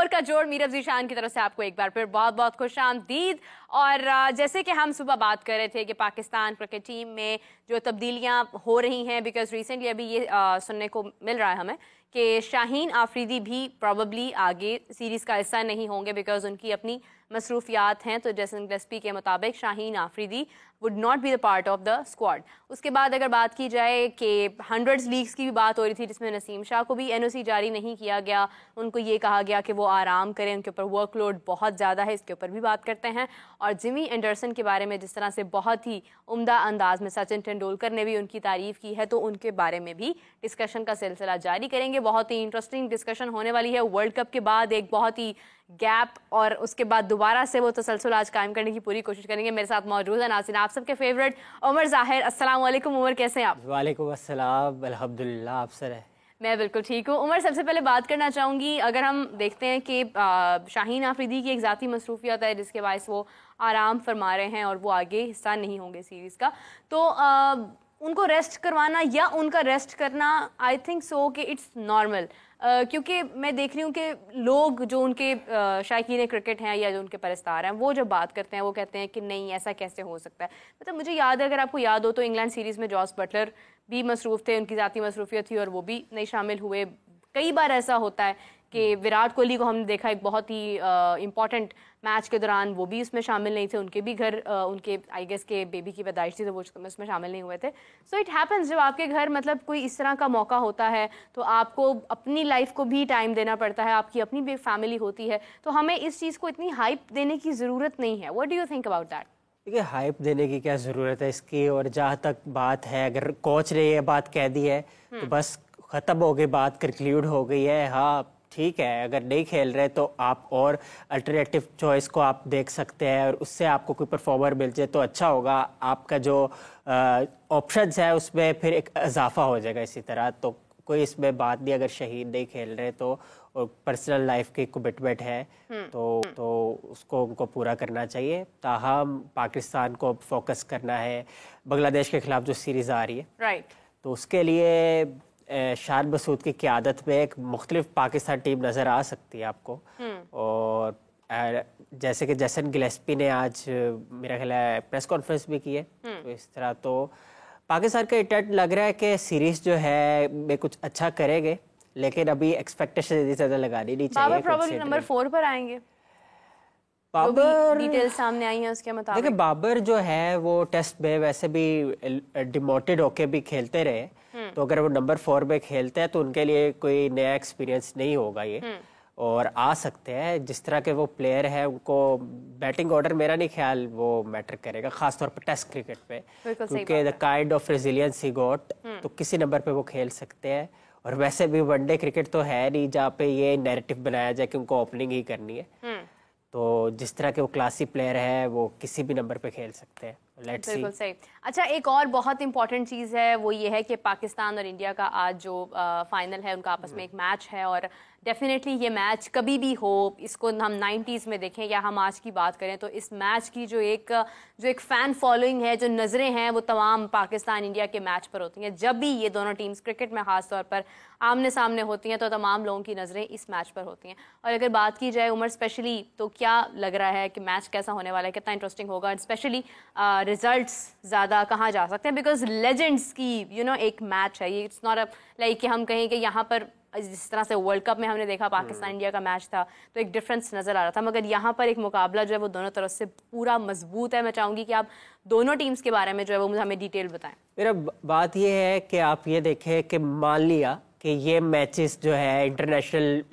का जोड़ मीरब ज़ीशान की तरफ से आपको एक बार फिर बहुत बहुत खुशामदीद। और जैसे कि हम सुबह बात कर रहे थे कि पाकिस्तान क्रिकेट टीम में जो तब्दीलियां हो रही हैं, बिकॉज रिसेंटली अभी ये सुनने को मिल रहा है हमें कि शाहीन आफरीदी भी प्रॉबली आगे सीरीज़ का हिस्सा नहीं होंगे बिकॉज उनकी अपनी मसरूफियात हैं। तो जैसन गिलस्पी के मुताबिक Shaheen Afridi would not be the part of the squad. उसके बाद अगर बात की जाए कि 100 लीग्स की भी बात हो रही थी जिसमें नसीम शाह को भी एनओसी जारी नहीं किया गया, उनको ये कहा गया कि वो आराम करें, उनके ऊपर वर्कलोड बहुत ज़्यादा है, इसके ऊपर भी बात करते हैं। और जिमी एंडरसन के बारे में जिस तरह से बहुत ही उम्दा अंदाज में सचिन तेंदुलकर ने भी उनकी तारीफ़ की है, तो उनके बारे में भी डिस्कशन का सिलसिला जारी करेंगे। बहुत ही इंटरेस्टिंग डिस्कशन होने वाली है। वर्ल्ड कप के बाद एक बहुत ही गैप और उसके बाद दोबारा से वो तसलसल आज कायम करने की पूरी कोशिश करेंगे। मेरे साथ मौजूद है नाज़रीन आप सबके फेवरेट उमर ज़ाहिर। अस्सलाम वालेकुम उमर, कैसे हैं आप? वालेकुम अस्सलाम, अल्हम्दुलिल्लाह, आप सर है? मैं बिल्कुल ठीक हूँ। उमर, सबसे पहले बात करना चाहूँगी, अगर हम देखते हैं कि शाहीन आफरीदी की एक ज़ाती मसरूफियत है जिसके बायस वो आराम फरमा रहे हैं और वो आगे हिस्सा नहीं होंगे सीरीज़ का, तो उनको रेस्ट करवाना या उनका रेस्ट करना आई थिंक सो कि इट्स नॉर्मल। क्योंकि मैं देख रही हूँ कि लोग जो उनके शायकीन क्रिकेट हैं या जो उनके परस्तार हैं वो जब बात करते हैं वो कहते हैं कि नहीं ऐसा कैसे हो सकता है। मतलब मुझे याद है, अगर आपको याद हो तो इंग्लैंड सीरीज़ में जॉस बटलर भी मसरूफ़ थे, उनकी ज़ाती मसरूफियत थी और वो भी नहीं शामिल हुए। कई बार ऐसा होता है कि विराट कोहली को हमने देखा एक बहुत ही इम्पॉर्टेंट मैच के दौरान वो भी उसमें शामिल नहीं थे, उनके भी घर उनके आई गेस के बेबी की पैदाइश थी तो वो उसमें शामिल नहीं हुए थे। सो इट हैपन्स, जब आपके घर मतलब कोई इस तरह का मौका होता है तो आपको अपनी लाइफ को भी टाइम देना पड़ता है, आपकी अपनी भी फैमिली होती है, तो हमें इस चीज़ को इतनी हाइप देने की ज़रूरत नहीं है। What do you think about that? देखिए, हाइप देने की क्या ज़रूरत है इसकी, और जहाँ तक बात है अगर कोच ने ये बात कह दी है तो बस ख़त्म हो गई बात, कंक्लूड हो गई है। हाँ ठीक है, अगर नहीं खेल रहे तो आप और अल्टरनेटिव चॉइस को आप देख सकते हैं और उससे आपको कोई परफॉर्मर मिल जाए तो अच्छा होगा। आपका जो ऑप्शंस है उसमें फिर एक इजाफा हो जाएगा इसी तरह। तो कोई इसमें बात नहीं, अगर शहीद नहीं खेल रहे तो और पर्सनल लाइफ की कमिटमेंट है तो उसको उनको पूरा करना चाहिए। ताहम पाकिस्तान को फोकस करना है बांग्लादेश के खिलाफ जो सीरीज़ आ रही है, राइट, तो उसके लिए शान मसूद की क़यादत में एक मुख्तलिफ पाकिस्तान टीम नज़र आ सकती है आपको। और जैसे कि जैसन गिलेस्पी ने आज मेरा ख्याल है प्रेस कॉन्फ्रेंस भी की है, तो इस तरह तो पाकिस्तान का इंटेंट लग रहा है कि सीरीज़ जो है में कुछ अच्छा करेंगे, लेकिन अभी एक्सपेक्टेशन ज़्यादा लगानी नहीं चाहिए। बाबर प्रॉब्ली नंबर 4 पर आएंगे, बाबर डिटेल्स सामने आई हैं उसके मुताबिक। देखिए, बाबर जो है वो टेस्ट में वैसे भी डिमोटेड होके भी खेलते रहे, तो अगर वो नंबर 4 में खेलते हैं तो उनके लिए कोई नया एक्सपीरियंस नहीं होगा ये, और आ सकते हैं जिस तरह के वो प्लेयर है उनको बैटिंग ऑर्डर मेरा नहीं ख्याल वो मैटर करेगा, खासतौर पर टेस्ट क्रिकेट पे, क्योंकि the kind of resilience he got, तो किसी नंबर पे वो खेल सकते हैं। और वैसे भी वनडे क्रिकेट तो है नहीं जहाँ पे ये नैरेटिव बनाया जाए कि उनको ओपनिंग ही करनी है, तो जिस तरह के वो क्लासी प्लेयर है वो किसी भी नंबर पे खेल सकते हैं। Let's see. बिल्कुल सही। अच्छा, एक और बहुत इंपॉर्टेंट चीज़ है वो ये है कि पाकिस्तान और इंडिया का आज जो फाइनल है उनका आपस में एक मैच है, और डेफिनेटली ये मैच कभी भी हो, इसको हम 90s में देखें या हम आज की बात करें, तो इस मैच की जो एक फ़ैन फॉलोइंग है, जो नज़रें हैं, वो तमाम पाकिस्तान इंडिया के मैच पर होती हैं। जब भी ये दोनों टीम्स क्रिकेट में ख़ास तौर पर आमने सामने होती हैं तो तमाम लोगों की नज़रें इस मैच पर होती हैं। और अगर बात की जाए उमर स्पेशली, तो क्या लग रहा है कि मैच कैसा होने वाला है, कितना इंटरेस्टिंग होगा, स्पेशली रिजल्ट्स ज़्यादा कहाँ जा सकते हैं, बिकॉज लेजेंड्स की एक मैच है ये। इट्स नॉट अ लाइक कि हम कहें कि यहाँ पर जिस तरह से वर्ल्ड कप में हमने देखा पाकिस्तान इंडिया का मैच था तो एक डिफरेंस नज़र आ रहा था, मगर यहाँ पर एक मुकाबला जो है वो दोनों तरफ से पूरा मजबूत है। मैं चाहूँगी कि आप दोनों टीम्स के बारे में जो है वो हमें डिटेल बताएं। मेरा बात ये है कि आप ये देखें कि मान लिया कि ये मैचेस जो है इंटरनेशनल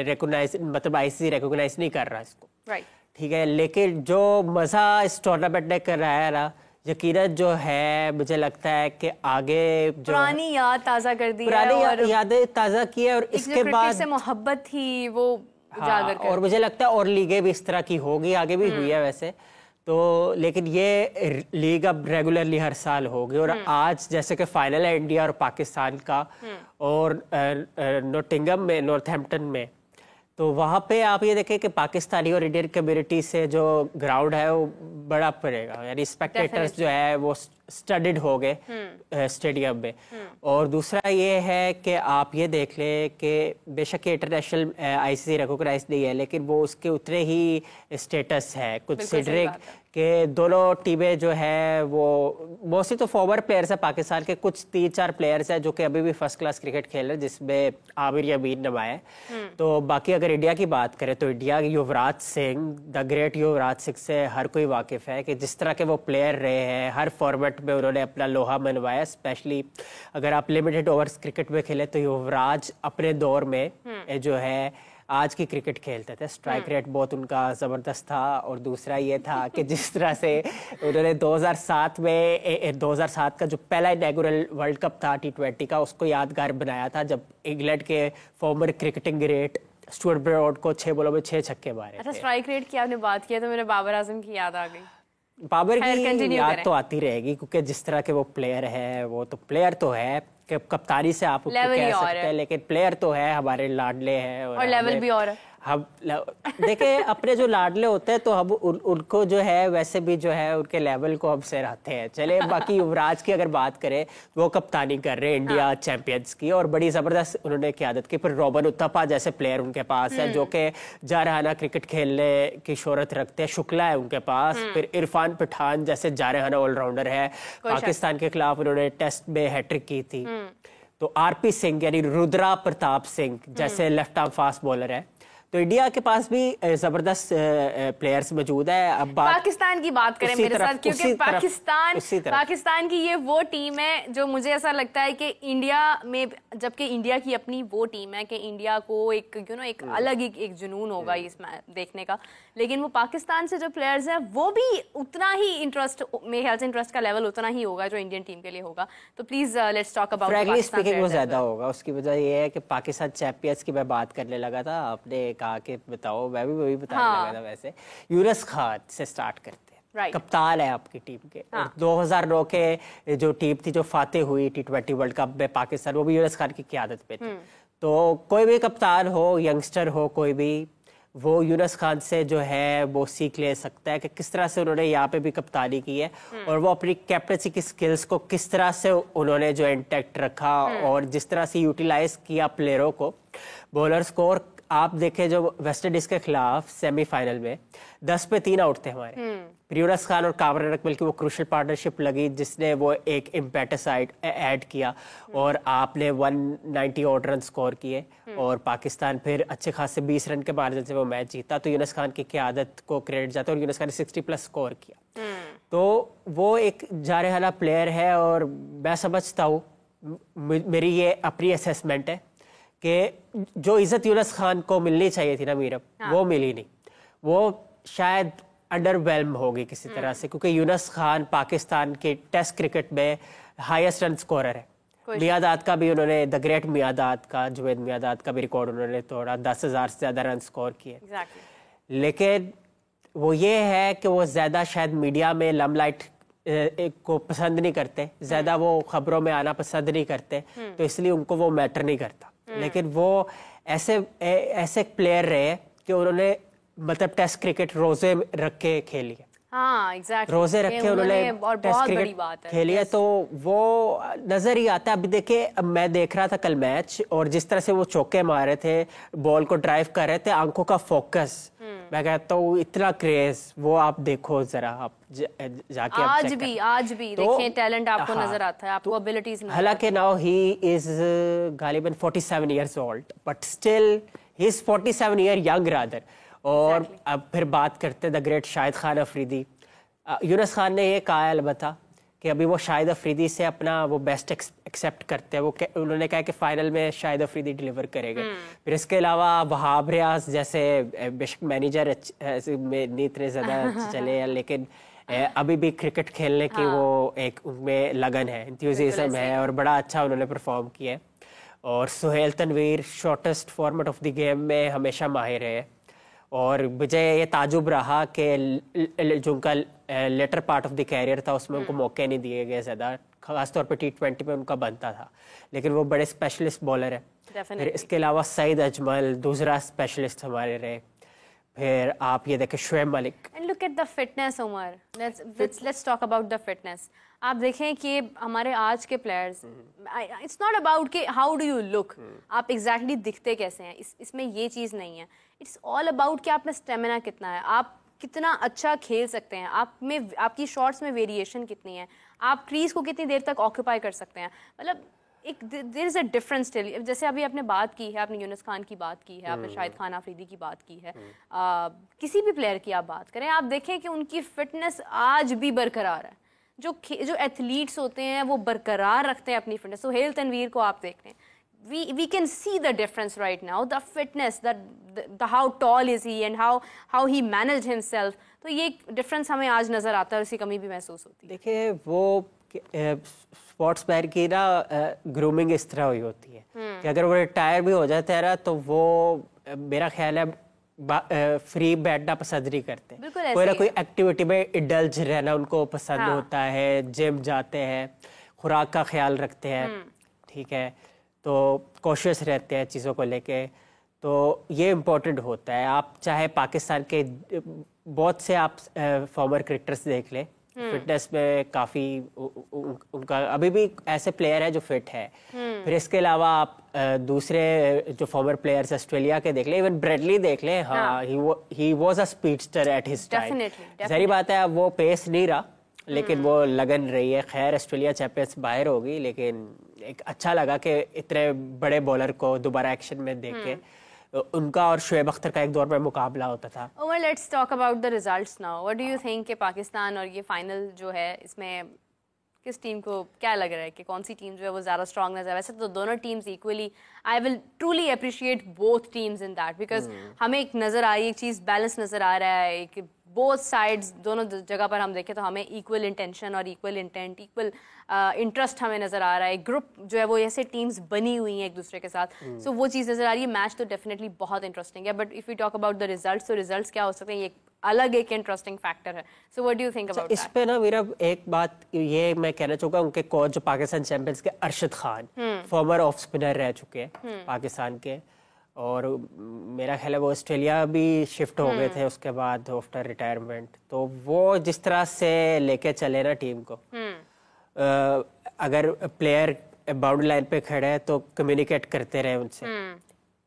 रिकॉग्नाइज, मतलब ICC रिकॉग्नाइज नहीं कर रहा इसको, राइट, ठीक है, लेकिन जो मज़ा इस टूर्नामेंट ने कराया ना, यकीनन जो है मुझे लगता है कि आगे जो पुरानी याद ताज़ा कर दी है, पुरानी यादें ताज़ा की है, और इसके बाद से मोहब्बत थी वो उजागर कर। और मुझे लगता है और लीगें भी इस तरह की होगी, आगे भी हुई है वैसे तो, लेकिन ये लीग अब रेगुलरली हर साल होगी। और आज जैसे कि फाइनल है इंडिया और पाकिस्तान का, और नॉटिंघम में, नॉर्थहैम्पटन में, तो वहाँ पे आप ये देखें कि पाकिस्तानी और इंडियन कम्युनिटी से जो ग्राउंड है वो बड़ा पड़ेगा, यानी स्पेक्टेटर्स जो है वो स्टडीड हो गए स्टेडियम में। और दूसरा ये है कि आप ये देख लें कि बेशक इंटरनेशनल आईसीसी रिकॉग्नाइज नहीं है, लेकिन वो उसके उतने ही स्टेटस है कंसीडरिंग कि दोनों टीमें जो है वो मोस्टली तो फॉरवर्ड प्लेयर्स है पाकिस्तान के, कुछ 3-4 प्लेयर्स हैं जो कि अभी भी फर्स्ट क्लास क्रिकेट खेल रहे हैं, जिसमें आमिर यामीन नमा है। तो बाकी अगर इंडिया की बात करें तो इंडिया के युवराज सिंह, द ग्रेट युवराज सिंह से हर कोई वाकिफ है कि जिस तरह के वो प्लेयर रहे हैं, हर फॉर्मेट में उन्होंने अपना लोहा मनवाया। स्पेशली अगर आप लिमिटेड ओवर्स क्रिकेट में खेले तो युवराज अपने दौर में जो है आज की क्रिकेट खेलते थे। स्ट्राइक रेट बहुत उनका ज़बरदस्त था। और दूसरा ये था कि जिस तरह से उन्होंने 2007 का जो पहला इनॉग्रेल वर्ल्ड कप था T20 का, उसको यादगार बनाया था जब इंग्लैंड के former cricketing great Stuart Broad को 6 बॉलों में 6 छक्के मारे। अच्छा, स्ट्राइक रेट की आपने बात किया तो मेरे बाबर आजम की याद आ गई। बाबर की याद तो आती रहेगी क्योंकि जिस तरह के वो प्लेयर है, वो तो प्लेयर तो है कि कप्तानी से आप उसको कह सकते हैं, लेकिन प्लेयर तो है, हमारे लाडले हैं और लेवल भी और है। हम देखें अपने जो लाडले होते हैं तो हम उनको जो है वैसे भी जो है उनके लेवल को हम सराहते हैं। चले बाकी युवराज की अगर बात करें, वो कप्तानी कर रहे हैं इंडिया चैंपियंस की और बड़ी ज़बरदस्त उन्होंने क़यादत की। फिर रॉबन उत्थपा जैसे प्लेयर उनके पास है जो कि जारहाना क्रिकेट खेलने की शोहरत रखते हैं। शुक्ला है उनके पास, फिर इरफान पठान जैसे जारहाना ऑलराउंडर है। पाकिस्तान के खिलाफ उन्होंने टेस्ट में हैट्रिक की थी। तो आरपी सिंह यानी रुद्रा प्रताप सिंह जैसे लेफ्ट आर्म फास्ट बॉलर है। तो इंडिया के पास भी जबरदस्त प्लेयर्स मौजूद है। अब पाकिस्तान की बात करें मेरे साथ, क्योंकि पाकिस्तान की ये वो टीम है जो मुझे ऐसा लगता है कि इंडिया में, जबकि इंडिया की अपनी वो टीम है कि इंडिया को एक एक अलग एक जुनून होगा इसमें देखने का, लेकिन वो पाकिस्तान से जो प्लेयर्स हैं वो भी उतना ही इंटरेस्ट, मेरे ख्याल से इंटरेस्ट का लेवल उतना ही होगा जो इंडियन टीम के लिए होगा। तो please let's talk about Pakistan. वो ज्यादा होगा, उसकी वजह ये है कि पाकिस्तान चैंपियंस की मैं बात करने लगा था, आपने कहा कि बताओ, मैं भी वही बताने लगा था। वैसे यूनुस खान से स्टार्ट करते हैं, कप्तान है आपकी टीम के। 2009 के जो टीम थी जो फाते हुई T20 वर्ल्ड कप में पाकिस्तान, वो भी यूनुस खान की क़यादत पे थी। तो कोई भी कप्तान हो, यंगस्टर हो कोई भी, वो यूनुस खान से जो है वो सीख ले सकता है कि किस तरह से उन्होंने यहाँ पे भी कप्तानी की है और वो अपनी कैप्टनसी की स्किल्स को किस तरह से उन्होंने जो इंटैक्ट रखा और जिस तरह से यूटिलाइज किया प्लेयरों को, बॉलर्स को। और आप देखें जो वेस्ट इंडीज के खिलाफ सेमीफाइनल में 10 पे 3 आउट थे हमारे, फिर यूनुस खान और कामरान अकमल की वो क्रूशियल पार्टनरशिप लगी जिसने वो एक इम्पेटस ऐड किया और आपने 190 ऑड रन स्कोर किए और पाकिस्तान फिर अच्छे खासे 20 रन के मार्जिन से वो मैच जीता। तो यूनुस खान की क़यादत को क्रेडिट जाता है और यूनुस खान ने 60+ स्कोर किया। तो वो एक जारहाना प्लेयर है और मैं समझता हूँ, मेरी ये अपनी असेसमेंट है कि जो इज्जत यूनुस खान को मिलनी चाहिए थी ना मीरब, वो मिली नहीं। वो शायद अंडरवेल्म होगी किसी तरह से, क्योंकि यूनुस खान पाकिस्तान के टेस्ट क्रिकेट में हाईएस्ट रन स्कोरर है। मियादाद का भी उन्होंने, द ग्रेट मियादाद का, जुवेद मियादाद का भी रिकॉर्ड उन्होंने तोड़ा, 10,000 से ज़्यादा रन स्कोर किए। लेकिन वो ये है कि वो ज़्यादा शायद मीडिया में लमलाइट को पसंद नहीं करते, ज़्यादा वो खबरों में आना पसंद नहीं करते, तो इसलिए उनको वो मैटर नहीं करता। लेकिन वो ऐसे प्लेयर रहे कि उन्होंने मतलब टेस्ट क्रिकेट रोजे रख के खेली है। हाँ, exactly. रोजे रखे उन्होंने टेस्ट क्रिकेट खेली है, तो वो नजर ही आता है। अभी देखिए, मैं देख रहा था कल मैच और जिस तरह से वो चौके मारे थे, बॉल को ड्राइव कर रहे थे, आंखों का फोकस, मैं कहता हूँ इतना क्रेज, वो आप देखो जरा, आप जाके आज भी तो, देखें टैलेंट आपको नजर आता है, आपको एबिलिटीज नजर। हालांकि नाउ ही इज गालिबन 47 years old, but still he is 47 year young rather। और अब फिर बात करते हैं द ग्रेट शाहिद खान अफरीदी। यूनुस खान ने ये कहा अलबत्ता कि अभी वो शाहिद अफरीदी से अपना वो बेस्ट एक्सेप्ट करते हैं। वो उन्होंने कहा कि फाइनल में शाहिद अफरीदी डिलीवर करेंगे। फिर इसके अलावा वहाब रियाज जैसे बेशक मैनेजर में नहीं इतने ज़्यादा चले हैं, लेकिन अभी भी क्रिकेट खेलने की वो एक उनमें लगन है, इंथ्यूजिज्म है और बड़ा अच्छा उन्होंने परफॉर्म किया। और Sohail Tanvir shortest format of the game में हमेशा माहिर है और मुझे ये ताजुब रहा कि जो उनका latter part of the career था उसमें उनको मौके नहीं दिए गए ज़्यादा, खासतौर पे T20 में उनका बनता था, लेकिन वो बड़े स्पेशलिस्ट बॉलर है। फिर इसके अलावा सईद अजमल दूसरा स्पेशलिस्ट हमारे रहे। फिर आप ये देखें Shoaib Malik. And look at the fitness Umar, let's talk about the fitness. आप देखें कि हमारे आज के प्लेयर्स, इट्स नॉट अबाउट कि हाउ डू यू लुक, आप एग्जैक्टली दिखते कैसे हैं, इसमें ये चीज़ नहीं है। इट्स ऑल अबाउट कि आप में स्टेमिना कितना है, आप कितना अच्छा खेल सकते हैं, आप में आपकी शॉट्स में वेरिएशन कितनी है, आप क्रीज को कितनी देर तक ऑक्यूपाई कर सकते हैं। मतलब एक there is a difference still. जैसे अभी आपने बात की है, आपने यूनुस खान की बात की है, आपने शाहिद खान आफरीदी की बात की है, किसी भी प्लेयर की आप बात करें, आप देखें कि उनकी फिटनेस आज भी बरकरार है। जो एथलीट्स होते हैं वो बरकरार रखते हैं अपनी फिटनेस। सुहेल तनवीर को आप देखते हैं, we can see the difference right now, the fitness, the how tall is he and how he managed himself. तो ये डिफरेंस हमें आज नजर आता है और इसकी कमी भी महसूस होती है। देखिए वो स्पोर्ट्स प्लेयर की ना ग्रूमिंग इस तरह हुई होती है कि अगर वो रिटायर भी हो जाता है ना तो वो मेरा ख्याल है फ्री बैठना पसंद नहीं करते, कोई ना कोई एक्टिविटी में इंडल्ज रहना उनको पसंद होता है, जिम जाते हैं, खुराक का ख्याल रखते हैं, ठीक है, तो कॉशियस रहते हैं चीज़ों को लेके। तो ये इम्पोर्टेंट होता है। आप चाहे पाकिस्तान के बहुत से आप फॉर्मर क्रिकेटर्स देख लें, फिटनेस में काफ़ी उनका अभी भी ऐसे प्लेयर है जो फिट है। फिर इसके अलावा आप दूसरे जो फॉर्मर प्लेयर्स ऑस्ट्रेलिया के देख लें, इवन ब्रेडली देख लें, हाँ he was a speedster at his time. ज़ाहिर बात है वो पेस नहीं रहा लेकिन वो लगन रही है। खैर ऑस्ट्रेलिया चैंपियंस बाहर होगी, लेकिन एक अच्छा लगा कि इतने बड़े बॉलर को दोबारा एक्शन में देख के उनका और शुएब अख्तर का एक दौर में मुकाबला होता था। Well, let's talk about the results now. What do you think कि पाकिस्तान और ये फाइनल जो है इसमें किस टीम को क्या लग रहा है कि कौन सी टीम जो है वो ज़्यादा स्ट्रॉन्ग नजर? वैसे तो दोनों teams equally, I will truly appreciate both teams in that, because हमें एक नज़र आ रही है, एक चीज़ बैलेंस नज़र आ रहा है, एक बोथ साइड्स दोनों जगह पर हम देखें तो हमें इक्वल इंटेंशन और इक्वल इंटेंट, इक्वल इंटरेस्ट हमें नज़र आ रहा है। ग्रुप जो है वो ऐसे टीम्स बनी हुई हैं एक दूसरे के साथ, सो वो चीज़ नज़र आ रही है। मैच तो डेफिनेटली बहुत इंटरेस्टिंग है, but if you talk about the results, तो रिजल्ट्स क्या हो सकते हैं, ये अलग एक इंटरेस्टिंग फैक्टर है। So what do you think about इस पे ना मेरा एक बात ये मैं कहना चाहूँगा, उनके कोच जो पाकिस्तान चैंपियंस के Arshad Khan farmer off spinner रह चुके हैं पाकिस्तान के, और मेरा ख्याल है वो ऑस्ट्रेलिया भी शिफ्ट हो गए थे उसके बाद आफ्टर रिटायरमेंट। तो वो जिस तरह से लेके चले ना टीम को, अगर प्लेयर बाउंड्री लाइन पे खड़े हैं तो कम्युनिकेट करते रहे उनसे,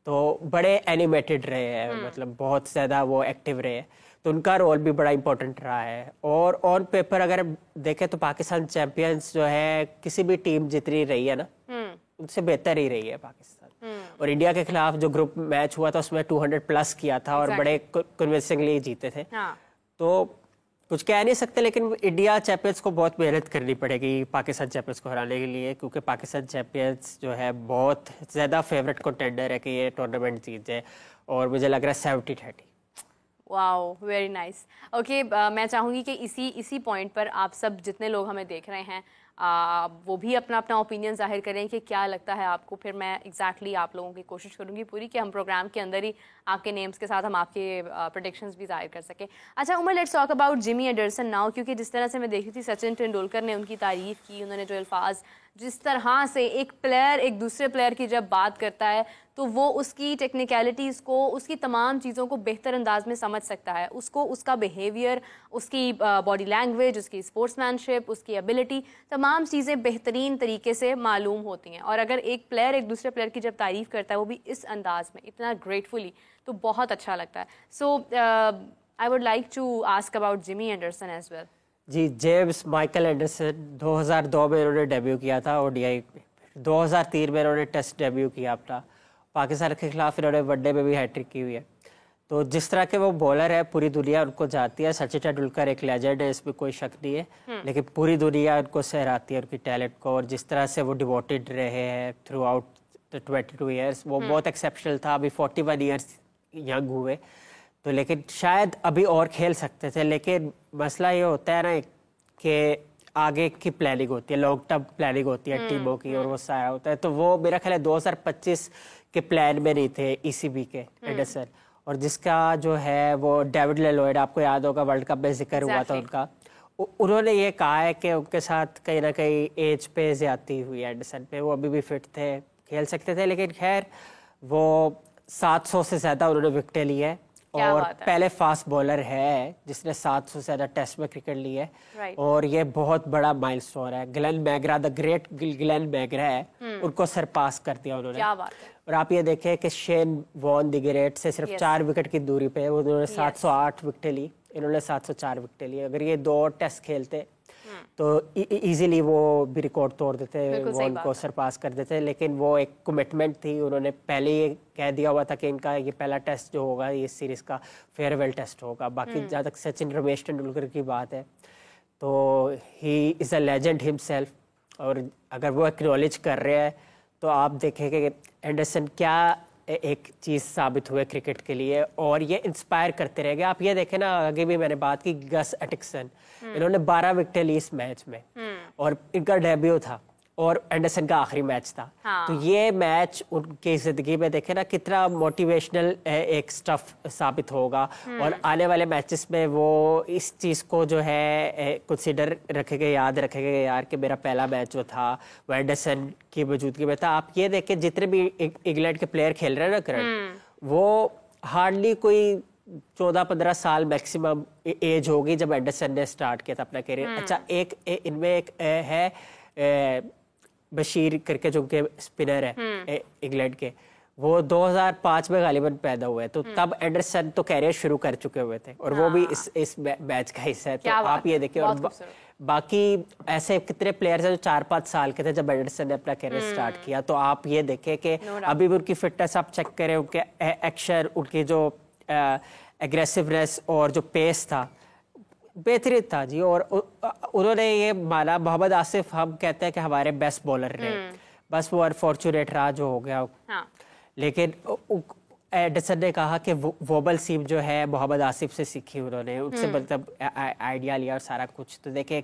तो बड़े एनिमेटेड रहे हैं, मतलब बहुत ज़्यादा वो एक्टिव रहे हैं, तो उनका रोल भी बड़ा इंपॉर्टेंट रहा है। और ऑन पेपर अगर देखें तो पाकिस्तान चैंपियंस जो है किसी भी टीम जितनी रही है ना उनसे बेहतर ही रही है पाकिस्तान। और इंडिया के खिलाफ जो ग्रुप मैच हुआ था उसमें 200 प्लस किया था और बड़े कन्विंसिंगली जीते थे। तो कुछ कह नहीं सकते, लेकिन इंडिया चैंपियंस को बहुत मेहनत करनी पड़ेगी पाकिस्तान चैंपियंस को हराने के लिए, क्योंकि पाकिस्तान चैंपियंस जो है बहुत ज़्यादा फेवरेट कंटेंडर है कि ये टूर्नामेंट जीत जाए, और मुझे लग रहा है 70-30। Wow, very nice. ओके, मैं चाहूँगी कि इसी पॉइंट पर आप सब जितने लोग हमें देख रहे हैं वो भी अपना अपना ओपिनियन जाहिर करें कि क्या लगता है आपको। फिर मैं एग्जैक्टली आप लोगों की कोशिश करूँगी पूरी कि हम प्रोग्राम के अंदर ही आपके नेम्स के साथ हम आपके प्रेडिक्शंस भी जाहिर कर सकें। अच्छा Umar, let's talk about Jimmy Anderson now, क्योंकि जिस तरह से मैं देखी थी सचिन तेंदुलकर ने उनकी तारीफ़ की, उन्होंने जो अल्फाज जिस तरह से एक प्लेयर एक दूसरे प्लेयर की जब बात करता है तो वो उसकी टेक्निकलिटीज़ को, उसकी तमाम चीज़ों को बेहतर अंदाज में समझ सकता है, उसको उसका बिहेवियर, उसकी बॉडी लैंग्वेज, उसकी स्पोर्ट्समैनशिप, उसकी एबिलिटी, तमाम चीज़ें बेहतरीन तरीके से मालूम होती हैं। और अगर एक प्लेयर एक दूसरे प्लेयर की जब तारीफ़ करता है वो भी इस अंदाज में इतना ग्रेटफुली, तो बहुत अच्छा लगता है। So I would like to ask about Jimmy Anderson as well. जी, जेम्स माइकल एंडरसन 2002 में उन्होंने डेब्यू किया था ओडीआई में, 2003 में उन्होंने टेस्ट डेब्यू किया अपना, पाकिस्तान के खिलाफ इन्होंने वनडे में भी हैट्रिक की हुई है। तो जिस तरह के वो बॉलर है पूरी दुनिया उनको चाहती है। सचिन तेंदुलकर एक लेजेंड है, इसमें कोई शक नहीं है, लेकिन पूरी दुनिया उनको सहराती है उनकी टैलेंट को, और जिस तरह से वो डिवोटेड रहे हैं थ्रू आउट द 22 ईयर्स, वो बहुत एक्सेप्शनल था। अभी 41 ईयर्स यंग हुए तो, लेकिन शायद अभी और खेल सकते थे, लेकिन मसला ये होता है ना कि आगे की प्लानिंग होती है, लॉन्ग टर्म प्लानिंग होती है टीमों की, और वो सारा होता है। तो वो मेरा ख्याल है 2025 के प्लान में नहीं थे ईसीबी के एंडरसन, और जिसका जो है वो डेविड लेलॉयड, आपको याद होगा वर्ल्ड कप में जिक्र हुआ था उनका, उन्होंने ये कहा है कि उनके साथ कहीं ना कहीं एज पे ज्यादती हुई एंडरसन पे, वो अभी भी फिट थे, खेल सकते थे, लेकिन खैर वो 700 से ज़्यादा उन्होंने विकेटें ली है और पहले फास्ट बॉलर है जिसने 700 से ज़्यादा टेस्ट में क्रिकेट ली है और ये बहुत बड़ा माइलस्टोन है। Glenn McGrath, the great Glenn McGrath है, उनको सरपास कर दिया उन्होंने। क्या बात है। और आप ये देखें कि शेन वॉन द ग्रेट से सिर्फ 4 विकेट की दूरी पे उन्होंने 708 विकेटें ली, इन्होंने 704 विकेटें ली। अगर ये 2 टेस्ट खेलते तो इजीली वो भी रिकॉर्ड तोड़ देते, वो उनको सरपास कर देते, लेकिन वो एक कमिटमेंट थी। उन्होंने पहले ही कह दिया हुआ था कि इनका ये पहला टेस्ट जो होगा ये सीरीज का फेयरवेल टेस्ट होगा। बाकी जहाँ तक सचिन रमेश तेंदुलकर की बात है तो he is a legend himself, और अगर वो एक्नॉलेज कर रहे हैं तो आप देखें कि एंडरसन क्या एक चीज़ साबित हुए क्रिकेट के लिए, और ये इंस्पायर करते रहेंगे। आप ये देखें ना, आगे भी मैंने बात की गस एटिक्सन, इन्होंने 12 विकेटें ली इस मैच में और इनका डेब्यू था और एंडरसन का आखिरी मैच था। तो ये मैच उनकी जिंदगी में देखे ना कितना मोटिवेशनल एक स्टफ साबित होगा, और आने वाले मैचेस में वो इस चीज़ को जो है कंसीडर रखेंगे, याद रखेंगे यार कि मेरा पहला मैच जो था वो एंडरसन की मौजूदगी में था। आप ये देखें जितने भी इंग्लैंड के प्लेयर खेल रहे हैं ना करंट, वो हार्डली कोई 14-15 साल मैक्सिमम एज होगी जब एंडरसन ने स्टार्ट किया था अपना करियर। अच्छा, एक इनमें एक है बशीर करके जो उनके स्पिनर है इंग्लैंड के, वो 2005 में गालिबन पैदा हुए, तो तब एंडरसन तो कैरियर शुरू कर चुके हुए थे और वो भी इस मैच का हिस्सा है। तो आप ये देखिए, और बाकी ऐसे कितने प्लेयर्स हैं जो 4-5 साल के थे जब एंडरसन ने अपना कैरियर स्टार्ट किया। तो आप ये देखें कि अभी भी उनकी फिटनेस आप चेक करें, उनके एक्शन, उनकी जो एग्रेसिवनेस और जो पेस था बेहतरीन था जी। और उन्होंने ये माना, मोहम्मद आसिफ हम कहते हैं कि हमारे बेस्ट बॉलर रहे, बस वो अनफॉर्चुनेट रहा जो हो गया। लेकिन एंडरसन ने कहा कि वोबल सीम जो है मोहम्मद आसिफ से सीखी उन्होंने, उनसे मतलब आइडिया लिया और सारा कुछ। तो देखे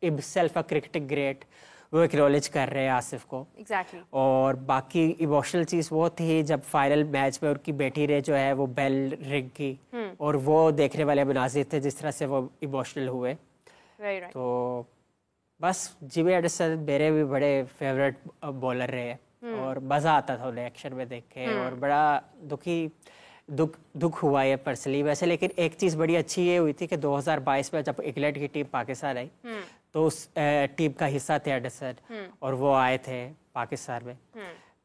हिमसेल्फ अ क्रिकेटिंग ग्रेट, वो एक्नॉलेज कर रहे हैं आसिफ को। Exactly. और बाकी इमोशनल चीज़ वो थी जब फाइनल मैच में उनकी बेटी ने जो है वो बेल रिंग की, और वो देखने वाले मनाजिर थे जिस तरह से वो इमोशनल हुए। right. तो बस जिमी एंडरसन मेरे भी बड़े फेवरेट बॉलर रहे और मज़ा आता था उन्हें एक्शन में देख के, और बड़ा दुख हुआ है पर्सनली वैसे। लेकिन एक चीज़ बड़ी अच्छी ये हुई थी कि 2022 में जब इंग्लैंड की टीम पाकिस्तान आई तो उस टीम का हिस्सा थे एंडरसन, और वो आए थे पाकिस्तान में।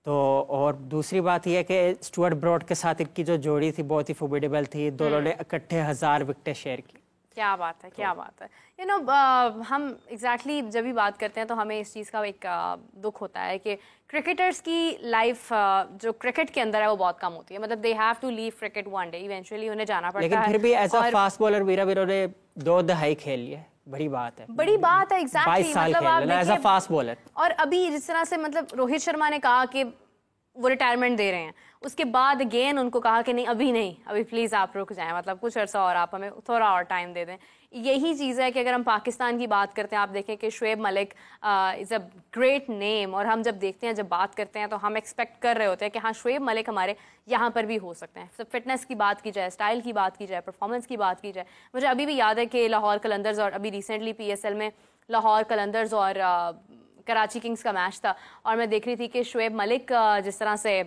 तो और दूसरी बात यह है कि स्टुअर्ट ब्रॉड के साथ इनकी जो जोड़ी थी बहुत ही फॉर्मिडेबल थी, दोनों ने इकट्ठे 1000 विकेटें शेयर की। क्या बात है, क्या बात है। यू नो हम एग्जैक्टली जब भी बात करते हैं तो हमें इस चीज़ का एक दुख होता है कि क्रिकेटर्स की लाइफ जो क्रिकेट के अंदर है वो बहुत कम होती है। मतलब they have to leave cricket one day, eventually उन्हें जाना पड़ता है। लेकिन फिर भी एज अ फास्ट बॉलर मेरा इन्होंने 2 दहाई खेल लिए, बड़ी बात है, बड़ी बात है। एग्जैक्टली 22 साल खेलना एज अ फास्ट बॉलर। और अभी जिस तरह से मतलब रोहित शर्मा ने कहा कि वो रिटायरमेंट दे रहे हैं, उसके बाद अगेन उनको कहा कि नहीं अभी नहीं, अभी प्लीज़ आप रुक जाएं, मतलब कुछ अर्सा और आप हमें थोड़ा और टाइम दे दें। यही चीज़ है कि अगर हम पाकिस्तान की बात करते हैं, आप देखें कि Shoaib Malik is a great name, और हम जब देखते हैं, जब बात करते हैं तो हम एक्सपेक्ट कर रहे होते हैं कि हाँ शुएब मलिक हमारे यहाँ पर भी हो सकते हैं। सब फिटनेस की बात की जाए, स्टाइल की बात की जाए, परफॉर्मेंस की बात की जाए। मुझे अभी भी याद है कि लाहौर कलंदर्स और अभी रिसेंटली PSL में लाहौर कलंदर्स और कराची किंग्स का मैच था, और मैं देख रही थी कि शुएब मलिक जिस तरह से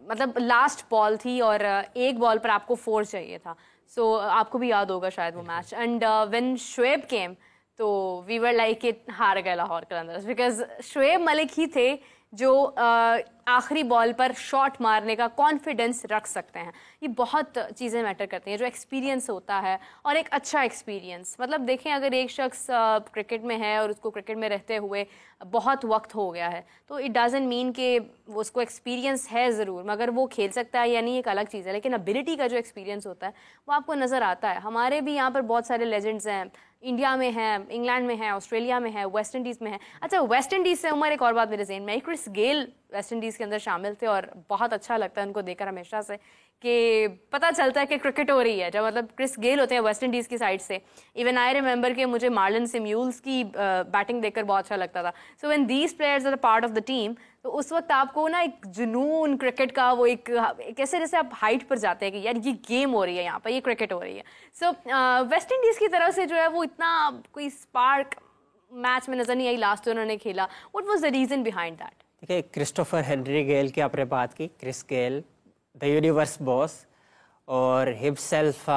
मतलब लास्ट बॉल थी और एक बॉल पर आपको 4 चाहिए था। सो आपको भी याद होगा शायद वो मैच। एंड व्हेन शुएब केम तो वी वर लाइक इट, हार गए लाहौर कलंदर्स, बिकॉज शुएब मलिक ही थे जो आखिरी बॉल पर शॉट मारने का कॉन्फिडेंस रख सकते हैं। ये बहुत चीज़ें मैटर करती हैं, जो एक्सपीरियंस होता है, और एक अच्छा एक्सपीरियंस। मतलब देखें अगर एक शख्स क्रिकेट में है और उसको क्रिकेट में रहते हुए बहुत वक्त हो गया है, तो इट डजंट मीन कि वो उसको एक्सपीरियंस है ज़रूर, मगर वो खेल सकता है या नहीं एक अलग चीज़ है। लेकिन एबिलिटी का जो एक्सपीरियंस होता है वो आपको नज़र आता है। हमारे भी यहाँ पर बहुत सारे लेजेंड्स हैं, इंडिया में है, इंग्लैंड में है, ऑस्ट्रेलिया में है, वेस्ट इंडीज़ में है। अच्छा, वेस्ट इंडीज़ से उमर एक और बात मेरे ज़हन में, क्रिस गेल वेस्ट इंडीज़ के अंदर शामिल थे, और बहुत अच्छा लगता है उनको देखकर हमेशा से कि पता चलता है कि क्रिकेट हो रही है। जब मतलब क्रिस गेल होते हैं वेस्ट इंडीज़ की साइड से, इवन आई रिमेंबर कि मुझे मार्लन सिम्यूल्स की बैटिंग देखकर बहुत अच्छा लगता था। So when these players are part of the team, तो उस वक्त आपको ना एक जुनून क्रिकेट का, वो एक कैसे जैसे आप हाइट पर जाते हैं कि यार ये गेम हो रही है, यहाँ पर ये क्रिकेट हो रही है। सो वेस्ट इंडीज़ की तरफ से जो है वो इतना कोई स्पार्क मैच में नज़र नहीं आई लास्ट जो उन्होंने खेला। What was the reason behind that? देखिए, क्रिस्टोफर हेनरी गेल की आपने बात की, Chris Gayle the universe boss, और हिमसेल्फ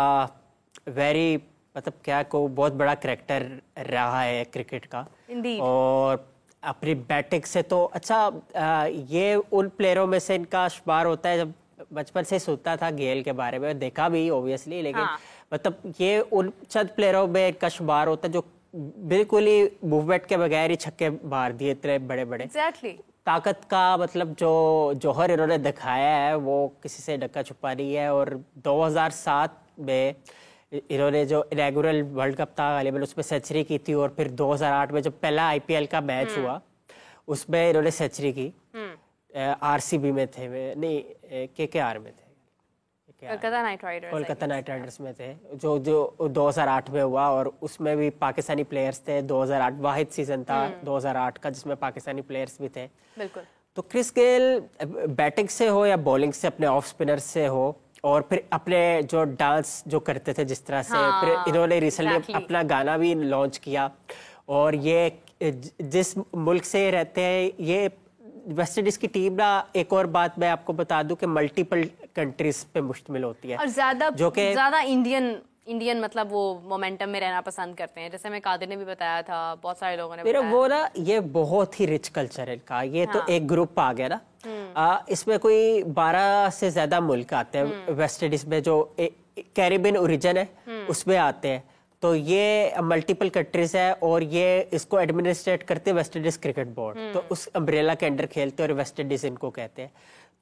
वेरी, मतलब क्या को बहुत बड़ा करैक्टर रहा है क्रिकेट का। Indeed. और अपनी बैटिंग से तो अच्छा, ये उन प्लेयरों में से इनका शुमार होता है, जब बचपन से सुनता था गेल के बारे में, देखा भी ऑब्वियसली, लेकिन हाँ। मतलब ये उन चंद प्लेयरों में इनका शुमार होता है जो बिल्कुल ही मूवमेंट के बगैर ही छक्के मार दिए इतने बड़े बड़े। एग्जैक्टली। ताकत का मतलब जो जौहर इन्होंने दिखाया है वो किसी से ढका छुपा नहीं है। और 2007 में इन्होंने जो इनॉग्रेल वर्ल्ड कप था गालिबन, उसमें सेंचुरी की थी, और फिर 2008 में जब पहला आईपीएल का मैच हुआ उसमें इन्होंने सेंचुरी की। आरसीबी में थे वे, नहीं केकेआर में थे, कोलकाता नाइट राइडर्स में थे, जो जो 2008 में हुआ, और उसमें भी पाकिस्तानी प्लेयर्स थे। 2008 वाहिद सीजन था 2008 का जिसमें पाकिस्तानी प्लेयर्स भी थे। बिल्कुल। तो क्रिस गेल बैटिंग से हो या बॉलिंग से, अपने ऑफ स्पिनर से हो, और फिर अपने जो डांस जो करते थे जिस तरह से, हाँ, फिर इन्होंने रिसेंटली अपना गाना भी लॉन्च किया। और ये जिस मुल्क से रहते हैं, ये वेस्ट इंडीज की टीम ना, एक और बात मैं आपको बता दूं कि मल्टीपल कंट्रीज पे मुश्तमिल होती है, और ज्यादा इंडियन मतलब वो मोमेंटम में रहना पसंद करते हैं। जैसे मैं कादिर ने भी बताया था, बहुत सारे लोगों ने बताया। वो ना, ये बहुत ही रिच कल्चर है इनका। ये हाँ। तो एक ग्रुप आ गया ना, इसमें कोई 12 से ज्यादा मुल्क आते हैं वेस्ट इंडीज में, जो कैरिबियन ओरिजिन है उसमें आते हैं। तो ये मल्टीपल कंट्रीज है, और ये इसको एडमिनिस्ट्रेट करते हैं वेस्ट इंडीज क्रिकेट बोर्ड। तो उस अम्ब्रेला के अंडर खेलते हैं, और वेस्ट इंडीज इनको कहते हैं।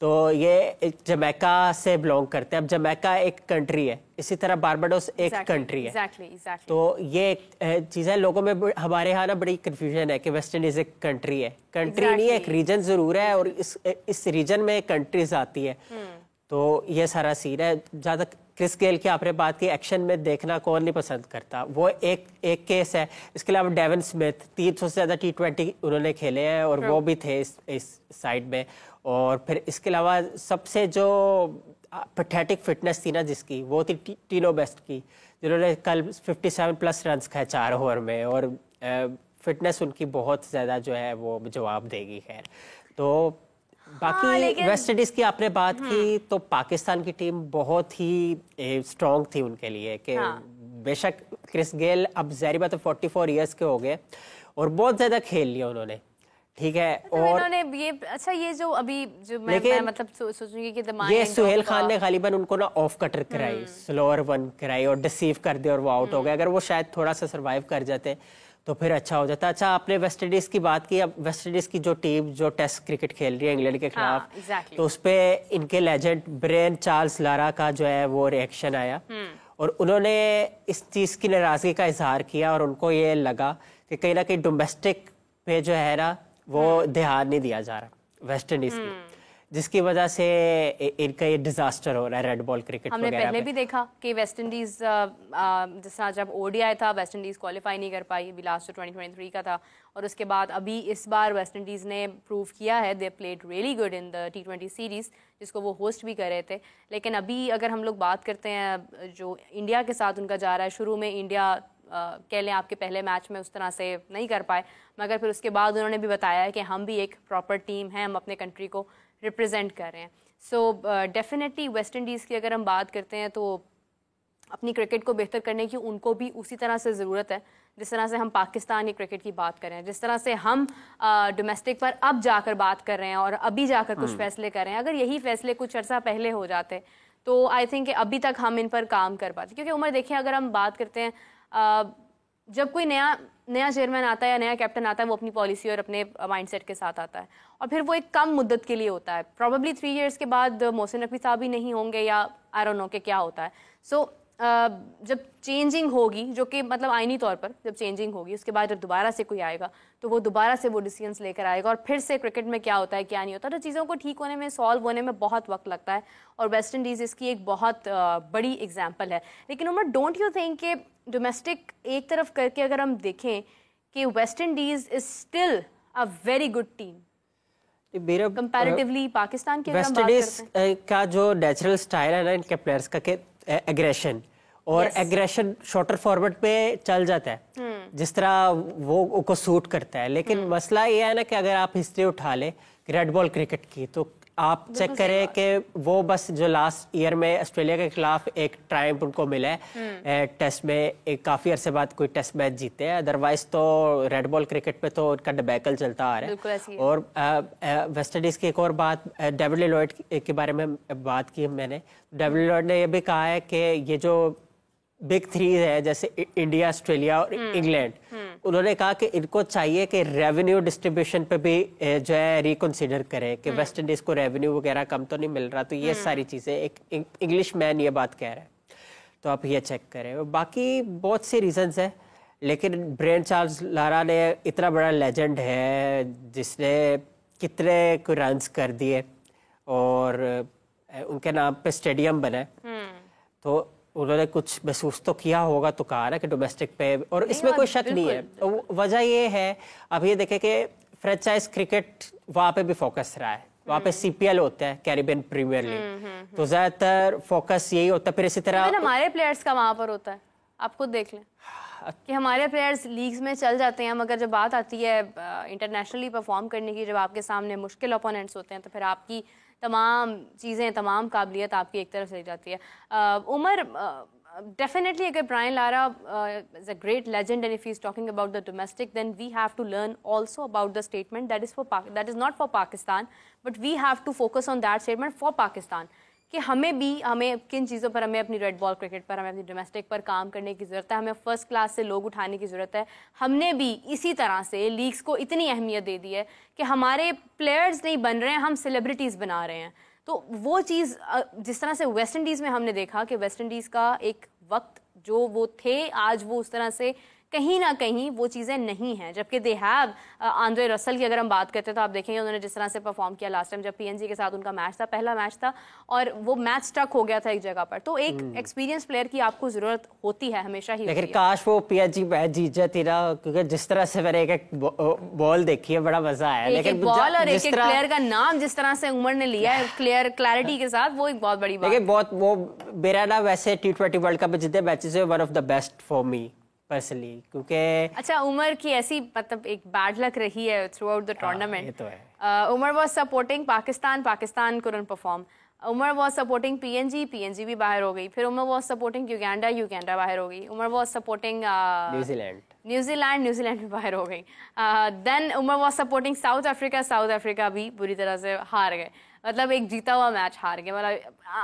तो ये जमैका से बिलोंग करते हैं। अब जमैका एक कंट्री है, इसी तरह बारबाडोस एक कंट्री है। exactly. तो ये चीज़ है, लोगों में हमारे यहाँ ना बड़ी कंफ्यूजन है कि वेस्ट इंडीज एक कंट्री है। कंट्री नहीं है, एक रीजन जरूर है, और इस रीजन में कंट्रीज आती है। तो ये सारा सीन है। ज्यादा क्रिस गेल की आपने बात की, एक्शन में देखना कौन नहीं पसंद करता, वो एक केस है। इसके अलावा डेवन स्मिथ 300 से ज्यादा T20 उन्होंने खेले हैं, और वो भी थे इस साइड में। और फिर इसके अलावा सबसे जो पैथेटिक फिटनेस थी ना जिसकी, वो थी टीनो बेस्ट की, जिन्होंने कल 57 प्लस रन खाए 4 ओवर में। और फिटनेस उनकी बहुत ज्यादा जो है वो जवाब देगी। खैर, तो बाकी वेस्ट इंडीज की आपने बात की, तो पाकिस्तान की टीम बहुत ही स्ट्रॉन्ग थी उनके लिए कि बेशक क्रिस गेल अब ज़ाहिर बात है 44 इयर्स के हो गए, और बहुत ज्यादा खेल लिया उन्होंने, ठीक है। तो और इन्होंने ये अच्छा, ये जो अभी जो मैं मतलब सोचूंगी कि ये सुहेल खान ने गालिबन उनको ना ऑफ कटर कराई, स्लोअर वन कराई, और डिसीव कर दिया, और वो आउट हो गए। अगर वो शायद थोड़ा सा सर्वाइव कर जाते तो फिर अच्छा हो जाता। अच्छा, आपने वेस्ट इंडीज की बात की। अब वेस्ट इंडीज की जो टीम जो टेस्ट क्रिकेट खेल रही है इंग्लैंड के खिलाफ, exactly. तो उस पे इनके लेजेंड ब्रेन चार्ल्स लारा का जो है वो रिएक्शन आया, और उन्होंने इस चीज की नाराजगी का इजहार किया, और उनको ये लगा कि कहीं ना कहीं डोमेस्टिक पे जो है ना वो ध्यान नहीं दिया जा रहा वेस्ट इंडीज की, जिसकी वजह से इनका ये डिजास्टर हो रहा है रेड बॉल क्रिकेट हमने पहले भी देखा कि वेस्ट इंडीज जिस तरह जब ओडीआई था, वेस्ट इंडीज क्वालिफाई नहीं कर पाई, अभी लास्ट 2023 का था। और उसके बाद अभी इस बार वेस्ट इंडीज ने प्रूव किया है, they played really good in the T20 series, जिसको वो होस्ट भी कर रहे थे। लेकिन अभी अगर हम लोग बात करते हैं जो इंडिया के साथ उनका जा रहा है, शुरू में इंडिया कह लें आपके पहले मैच में उस तरह से नहीं कर पाए, मगर फिर उसके बाद उन्होंने भी बताया है कि हम भी एक प्रॉपर टीम है, हम अपने कंट्री को रिप्रेजेंट कर रहे हैं। सो डेफिनेटली वेस्ट इंडीज़ की अगर हम बात करते हैं तो अपनी क्रिकेट को बेहतर करने की उनको भी उसी तरह से ज़रूरत है जिस तरह से हम पाकिस्तानी क्रिकेट की बात कर रहे हैं, जिस तरह से हम डोमेस्टिक पर अब जाकर बात कर रहे हैं और अभी जाकर कुछ फैसले कर रहे हैं। अगर यही फैसले कुछ अर्सा पहले हो जाते तो आई थिंक अभी तक हम इन पर काम कर पाते। क्योंकि उमर देखें, अगर हम बात करते हैं जब कोई नया चेयरमैन आता है या नया कैप्टन आता है, वो अपनी पॉलिसी और अपने माइंडसेट के साथ आता है, और फिर वो एक कम मुद्दत के लिए होता है। प्रॉबेबली 3 इयर्स के बाद मोहसिन नकवी साहब भी नहीं होंगे, या आई डोंट नो कि क्या होता है। सो जब चेंजिंग होगी, जो कि मतलब आईनी तौर पर जब चेंजिंग होगी, उसके बाद जब दोबारा से कोई आएगा तो वो दोबारा से वो डिसीजंस लेकर आएगा, और फिर से क्रिकेट में क्या होता है क्या नहीं होता, तो चीज़ों को ठीक होने में, सॉल्व होने में बहुत वक्त लगता है। और वेस्ट इंडीज़ इसकी एक बहुत बड़ी एग्जाम्पल है। लेकिन उमर, डोंट यू थिंक कि डोमेस्टिक एक तरफ करके अगर हम देखें कि West Indies is still a very good team comparatively Pakistan के? वेस्ट इंडीज का जो नेचुरल स्टाइल है ना इनके प्लेयर्स का, कि एग्रेशन, और एग्रेशन शॉर्टर फॉरवर्ड पे चल जाता है जिस तरह वो को सूट करता है। लेकिन मसला ये है ना कि अगर आप हिस्ट्री उठा ले रेड बॉल क्रिकेट की, तो आप चेक करें कि वो बस जो लास्ट ईयर में ऑस्ट्रेलिया के खिलाफ एक ट्रायम्फ उनको मिला है टेस्ट में, एक काफी अरसे बाद कोई टेस्ट मैच जीते हैं, अदरवाइज तो रेड बॉल क्रिकेट पे तो उनका डिबैकल चलता आ रहा है। और वेस्ट इंडीज की एक और बात, डेविड लॉयड के बारे में बात की मैंने, डेविड लॉयड ने यह भी कहा है कि ये जो बिग थ्री है जैसे इंडिया, ऑस्ट्रेलिया और इंग्लैंड, उन्होंने कहा कि इनको चाहिए कि रेवेन्यू डिस्ट्रीब्यूशन पे भी जो है रिकंसीडर करें कि वेस्ट इंडीज को रेवेन्यू वगैरह कम तो नहीं मिल रहा, तो ये सारी चीजें एक इंग्लिश मैन ये बात कह रहा है, तो आप ये चेक करें। बाकी बहुत से रीजंस है, लेकिन ब्रेन चार्ल्स लारा ने इतना बड़ा लेजेंड है जिसने कितने को रन्स कर दिए और उनके नाम पे स्टेडियम बना है, तो उन्होंने कुछ महसूस तो किया होगा, तो कहा ना कि डोमेस्टिक पे, और इसमें कोई शक नहीं है। वजह ये है, अब ये देखें कि फ्रेंचाइज क्रिकेट वहाँ पे भी फोकस रहा है, वहाँ पे सीपीएल होता है, कैरिबियन प्रीमियर लीग, तो ज्यादातर फोकस यही होता है। फिर इसी तरह हमारे प्लेयर्स का वहाँ पर होता है, आप खुद देख लें कि हमारे प्लेयर्स लीग्स में चल जाते हैं, मगर जब बात आती है इंटरनेशनली परफॉर्म करने की, जब आपके सामने मुश्किल ओपोनेंट्स होते हैं, तो फिर आपकी तमाम चीज़ें, तमाम काबिलियत आपकी एक तरफ चली जाती है। उमर, definitely अगर Brian Lara is a great legend and if he's talking about the domestic, then we have to learn also about the statement that is not for Pakistan, but we have to focus on that statement for Pakistan कि हमें किन चीज़ों पर, हमें अपनी red ball cricket पर, हमें अपनी डोमेस्टिक पर काम करने की ज़रूरत है, हमें फर्स्ट क्लास से लोग उठाने की ज़रूरत है। हमने भी इसी तरह से लीग्स को इतनी अहमियत दे दी है कि हमारे प्लेयर्स नहीं बन रहे हैं, हम सेलिब्रिटीज़ बना रहे हैं। तो वो चीज़ जिस तरह से वेस्ट इंडीज़ में हमने देखा कि वेस्ट इंडीज़ का एक वक्त जो वो थे, आज वो उस तरह से कहीं ना कहीं वो चीज़ें नहीं हैं, जबकि दे हैव आंद्रे रसल की अगर हम बात करते हैं तो आप देखेंगे उन्होंने जिस तरह से परफॉर्म किया लास्ट टाइम जब पीएनजी के साथ उनका मैच था, पहला मैच था, और वो मैच स्टक हो गया था एक जगह पर। तो एक एक्सपीरियंस प्लेयर की आपको जरूरत होती है, हमेशा ही। लेकिन काश वो पीएनजी मैच जीत जाती ना, क्योंकि जिस तरह से मैंने एक बॉल देखी है, बड़ा मजा आया। लेकिन बॉल और एक प्लेयर का नाम जिस तरह से उमर ने लिया है क्लैरिटी के साथ, वो एक बहुत बड़ी बात। लेकिन बहुत वो मेरा ना वैसे T20 वर्ल्ड कप में जितने मैचेस है, one of the best for me personally, क्योंकि अच्छा उमर की ऐसी मतलब एक बैड लक रही है थ्रू आउट द टूर्नामेंट। ये तो है। Umar was supporting Pakistan couldn't perform. Umar was supporting PNG भी बाहर हो गई। फिर उमर वाज सपोर्टिंग यूगांडा बाहर हो गई। उमर वाज सपोर्टिंग न्यूजीलैंड भी बाहर हो गई। Then Umar was supporting South Africa भी बुरी तरह से हार गए। मतलब एक जीता हुआ मैच हार गए, मतलब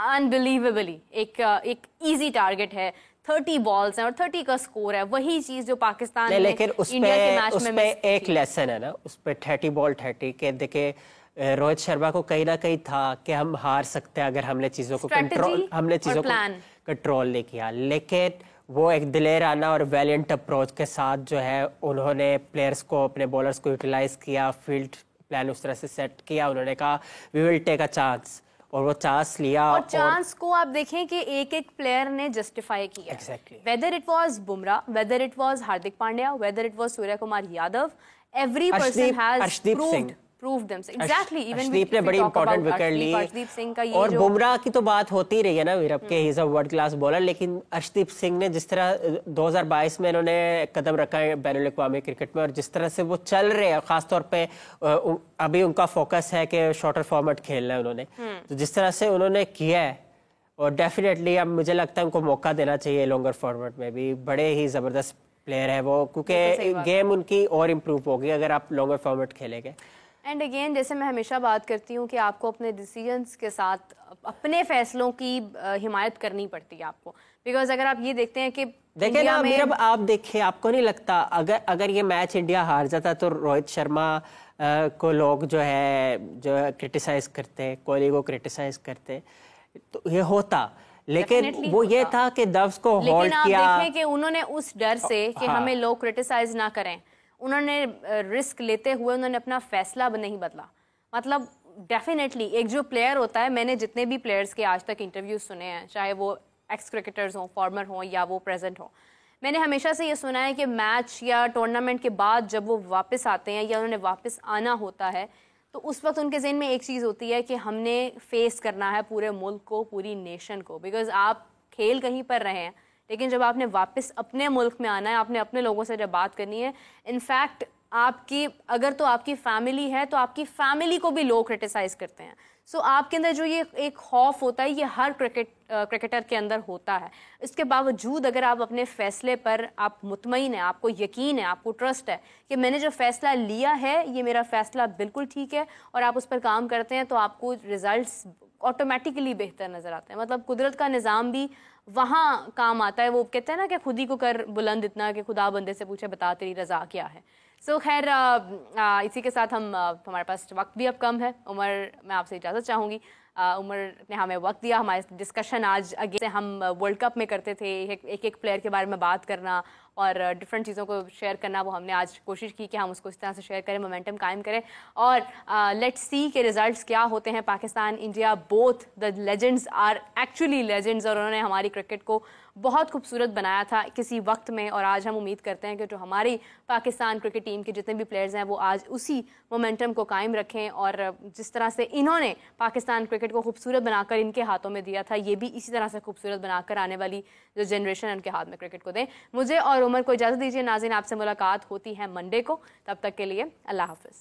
अनबिलीवेबली। एक इजी टारगेट है, 30 बॉल्स हैं और 30 का स्कोर है, वही चीज जो पाकिस्तान ने लेकिन इंडिया के मैच में एक लेसन है ना, उस पे 30 बॉल 30 के देखे रोहित शर्मा को कहीं ना कहीं था कि हम हार सकते हैं अगर हमने चीजों को कंट्रोल नहीं किया। लेकिन वो एक दिलेराना और वैलिएंट अप्रोच के साथ जो है उन्होंने प्लेयर्स को, अपने बॉलर्स को यूटिलाइज किया, फील्ड प्लान उस तरह से सेट किया। उन्होंने कहा we will take a chance, और वो चांस लिया। और चांस को आप देखें कि एक प्लेयर ने जस्टिफाई किया। Whether it was Bumrah, whether it was Hardik Pandya, whether it was Surya Kumar Yadav, every person has proved themselves. Exactly, even Arshdeep ने बड़ी इंपॉर्टेंट विकेट ली। अर्शदीप सिंह का ये और बुमराह की तो बात होती रही है ना वीरब के, he is a world class bowler, लेकिन अर्शदीप सिंह ने जिस तरह 2022 में इन्होंने कदम रखा है बैनुल अक़वामी क्रिकेट में, और जिस तरह से वो चल रहे हैं, खासतौर पे अभी उनका फोकस है कि शॉर्टर फॉर्मेट खेलना है उन्होंने, तो जिस तरह से उन्होंने किया है, और डेफिनेटली अब मुझे लगता है उनको मौका देना चाहिए लॉन्गर फॉर्मेट में भी। बड़े ही जबरदस्त प्लेयर है वो, क्योंकि गेम उनकी और इम्प्रूव होगी अगर आप लॉन्गर फॉर्मेट खेलेंगे। एंड अगेन, जैसे मैं हमेशा बात करती हूँ कि आपको अपने डिसीजंस के साथ अपने फैसलों की हिमायत करनी पड़ती है आपको, बिकॉज अगर आप ये देखते हैं कि देखिए ना मीरब, आप देखिए, आपको नहीं लगता अगर ये मैच इंडिया हार जाता तो रोहित शर्मा को लोग जो क्रिटिसाइज करते, कोहली को क्रिटिसाइज करते, तो ये होता, लेकिन वो ये था कि दव्स को होल्ड किया। आप देखें कि उन्होंने उस डर से कि हमें लोग क्रिटिसाइज ना करें, उन्होंने रिस्क लेते हुए उन्होंने अपना फैसला नहीं बदला। मतलब डेफिनेटली एक जो प्लेयर होता है, मैंने जितने भी प्लेयर्स के आज तक इंटरव्यूज सुने हैं, चाहे वो एक्स क्रिकेटर्स हों, फॉर्मर हों या वो प्रेजेंट हों, मैंने हमेशा से ये सुना है कि मैच या टूर्नामेंट के बाद जब वो वापस आते हैं या उन्होंने वापस आना होता है, तो उस वक्त उनके ज़हन में एक चीज़ होती है कि हमने फेस करना है पूरे मुल्क को, पूरी नेशन को। बिकॉज आप खेल कहीं पर रहे हैं, लेकिन जब आपने वापस अपने मुल्क में आना है, आपने अपने लोगों से जब बात करनी है, इनफैक्ट आपकी अगर तो आपकी फैमिली है तो आपकी फैमिली को भी लोग क्रिटिसाइज करते हैं। सो आपके अंदर जो ये एक खौफ होता है, ये हर क्रिकेटर के अंदर होता है। इसके बावजूद अगर आप अपने फैसले पर आप मुतमईन हैं, आपको यकीन है, आपको ट्रस्ट है कि मैंने जो फैसला लिया है ये मेरा फैसला बिल्कुल ठीक है, और आप उस पर काम करते हैं, तो आपको रिजल्ट्स ऑटोमेटिकली बेहतर नजर आते हैं। मतलब कुदरत का निज़ाम भी वहाँ काम आता है। वो कहते हैं ना कि खुद ही को कर बुलंद इतना कि खुदा बंदे से पूछे बता तेरी रजा क्या है। सो खैर इसी के साथ हमारे पास वक्त भी अब कम है। उमर, मैं आपसे इजाज़त चाहूँगी। उमर ने हमें वक्त दिया। हमारे डिस्कशन आज अगे से हम वर्ल्ड कप में करते थे, एक एक प्लेयर के बारे में बात करना और डिफरेंट चीज़ों को शेयर करना, वो हमने आज कोशिश की कि हम उसको इस तरह से शेयर करें, मोमेंटम कायम करें। और लेट्स सी के रिजल्ट्स क्या होते हैं। Pakistan, India, both the legends are actually legends, और उन्होंने हमारी क्रिकेट को बहुत खूबसूरत बनाया था किसी वक्त में। और आज हम उम्मीद करते हैं कि जो हमारी पाकिस्तान क्रिकेट टीम के जितने भी प्लेयर्स हैं वो आज उसी मोमेंटम को कायम रखें, और जिस तरह से इन्होंने पाकिस्तान क्रिकेट को खूबसूरत बनाकर इनके हाथों में दिया था, ये भी इसी तरह से खूबसूरत बनाकर आने वाली जो जनरेशन है उनके हाथ में क्रिकेट को दें। मुझे और उमर को इजाज़त दीजिए। नाज़रीन, आपसे मुलाकात होती है मंडे को। तब तक के लिए अल्लाह हाफ़िज़।